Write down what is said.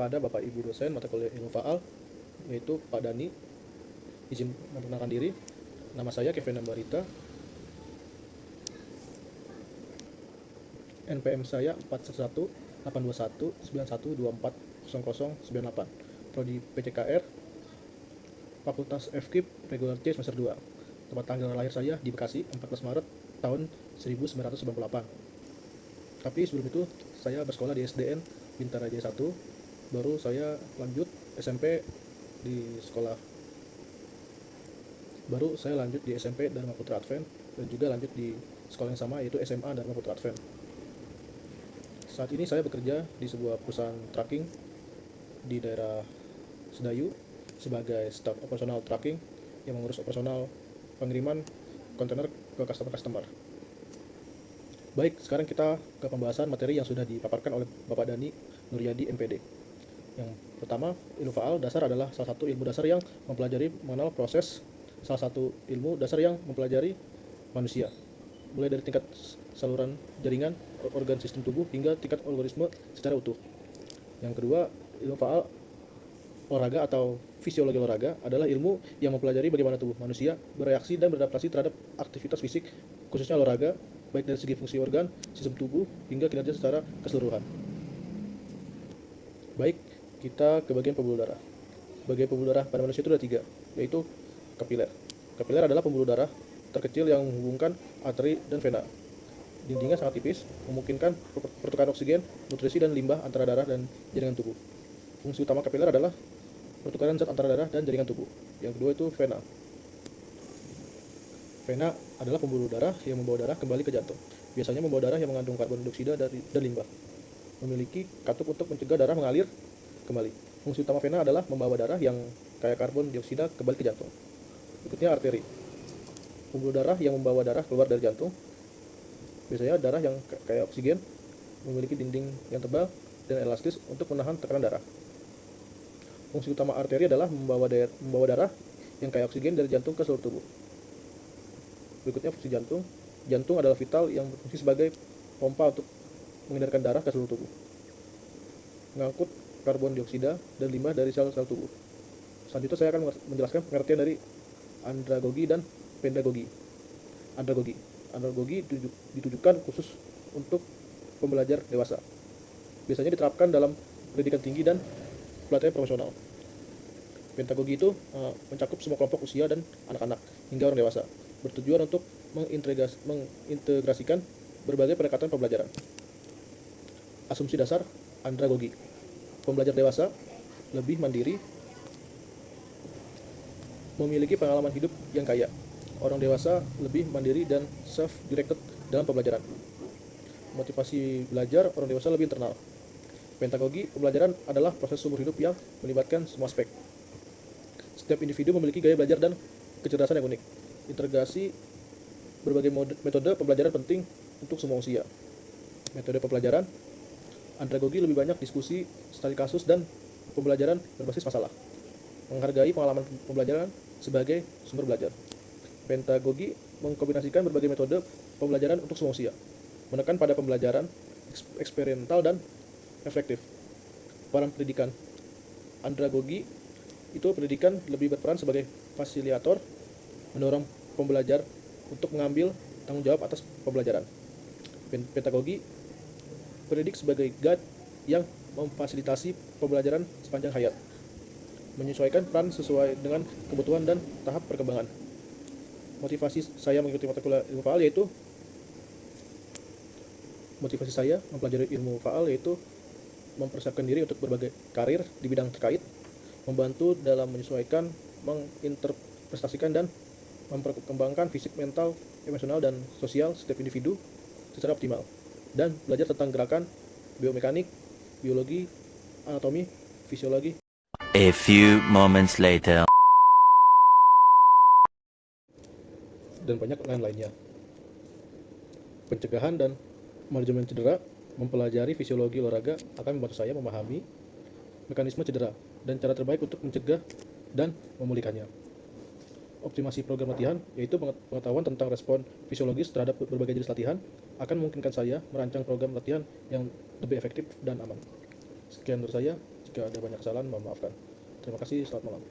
kepada Bapak Ibu dosen mata kuliah ilmu faal, yaitu Pak Dani. Izin memperkenalkan diri, nama saya Kevin Ambarita, NPM saya 411-821-9124-0098, Prodi PCKR, Fakultas FKIP, Regular C semester 2. Tempat tanggal lahir saya di Bekasi, 14 Maret tahun 1998. Tapi sebelum itu saya bersekolah di SDN Bintara Jaya 1, baru saya lanjut SMP di sekolah, baru saya lanjut di SMP Dharma Putra Advent, dan juga lanjut di sekolah yang sama yaitu SMA Dharma Putra Advent. Saat ini saya bekerja di sebuah perusahaan trucking di daerah Sedayu sebagai staf operasional trucking yang mengurus operasional pengiriman kontainer ke customer. Baik, sekarang kita ke pembahasan materi yang sudah dipaparkan oleh Bapak Dani Nuryadi MPD. Yang pertama, ilmu faal dasar adalah salah satu ilmu dasar yang mempelajari mengenal proses, salah satu ilmu dasar yang mempelajari manusia, mulai dari tingkat saluran jaringan, organ sistem tubuh, hingga tingkat algoritma secara utuh. Yang kedua, ilmu faal olahraga atau fisiologi olahraga adalah ilmu yang mempelajari bagaimana tubuh manusia bereaksi dan beradaptasi terhadap aktivitas fisik, khususnya olahraga, baik dari segi fungsi organ, sistem tubuh, hingga kinerja secara keseluruhan. Baik, kita ke bagian pembuluh darah. Bagian pembuluh darah pada manusia itu ada 3, yaitu kapiler. Kapiler adalah pembuluh darah terkecil yang menghubungkan arteri dan vena. Dindingnya sangat tipis, memungkinkan pertukaran oksigen, nutrisi, dan limbah antara darah dan jaringan tubuh. Fungsi utama kapiler adalah pertukaran zat antara darah dan jaringan tubuh. Yang kedua itu vena. Vena adalah pembuluh darah yang membawa darah kembali ke jantung. Biasanya membawa darah yang mengandung karbon dioksida dan limbah. Memiliki katup untuk mencegah darah mengalir kembali. Fungsi utama vena adalah membawa darah yang kaya karbon dioksida kembali ke jantung. Berikutnya arteri. Pembuluh darah yang membawa darah keluar dari jantung. Biasanya darah yang kaya oksigen, memiliki dinding yang tebal dan elastis untuk menahan tekanan darah. Fungsi utama arteri adalah membawa darah yang kaya oksigen dari jantung ke seluruh tubuh. Berikutnya fungsi jantung. Jantung adalah vital yang berfungsi sebagai pompa untuk mengedarkan darah ke seluruh tubuh, mengangkut karbon dioksida dan limbah dari sel-sel tubuh. Selanjutnya saya akan menjelaskan pengertian dari andragogi dan pedagogi. Andragogi ditujukan khusus untuk pembelajar dewasa. Biasanya diterapkan dalam pendidikan tinggi dan pelatihan profesional. Pedagogi itu mencakup semua kelompok usia dan anak-anak hingga orang dewasa, bertujuan untuk mengintegrasikan berbagai pendekatan pembelajaran. Asumsi dasar andragogi. Pembelajar dewasa lebih mandiri, memiliki pengalaman hidup yang kaya. Orang dewasa lebih mandiri dan self-directed dalam pembelajaran. Motivasi belajar orang dewasa lebih internal. Pedagogi pembelajaran adalah proses seumur hidup yang melibatkan semua aspek. Setiap individu memiliki gaya belajar dan kecerdasan yang unik. Integrasi berbagai metode pembelajaran penting untuk semua usia. Metode pembelajaran andragogi lebih banyak diskusi, studi kasus, dan pembelajaran berbasis masalah. Menghargai pengalaman pembelajaran sebagai sumber belajar. Pedagogi mengkombinasikan berbagai metode pembelajaran untuk semua usia, menekan pada pembelajaran eksperimental dan efektif. Peran pendidikan andragogi itu pendidikan lebih berperan sebagai fasilitator, mendorong pembelajar untuk mengambil tanggung jawab atas pembelajaran. Pedagogi pendidik sebagai guide yang memfasilitasi pembelajaran sepanjang hayat, menyesuaikan peran sesuai dengan kebutuhan dan tahap perkembangan. Motivasi saya mengikuti mata kuliah ilmu faal yaitu mempersiapkan diri untuk berbagai karir di bidang terkait, membantu dalam menyesuaikan, menginterpretasikan, dan memperkembangkan fisik, mental, emosional, dan sosial setiap individu secara optimal, dan belajar tentang gerakan, biomekanik, biologi, anatomi, fisiologi, A few moments later. dan banyak lain-lainnya. Pencegahan dan manajemen cedera. Mempelajari fisiologi olahraga akan membantu saya memahami mekanisme cedera dan cara terbaik untuk mencegah dan memulihkannya. Optimasi program latihan, yaitu pengetahuan tentang respon fisiologis terhadap berbagai jenis latihan, akan memungkinkan saya merancang program latihan yang lebih efektif dan aman. Sekian dari saya. Jika ada banyak kesalahan, mohon maafkan. Terima kasih, selamat malam.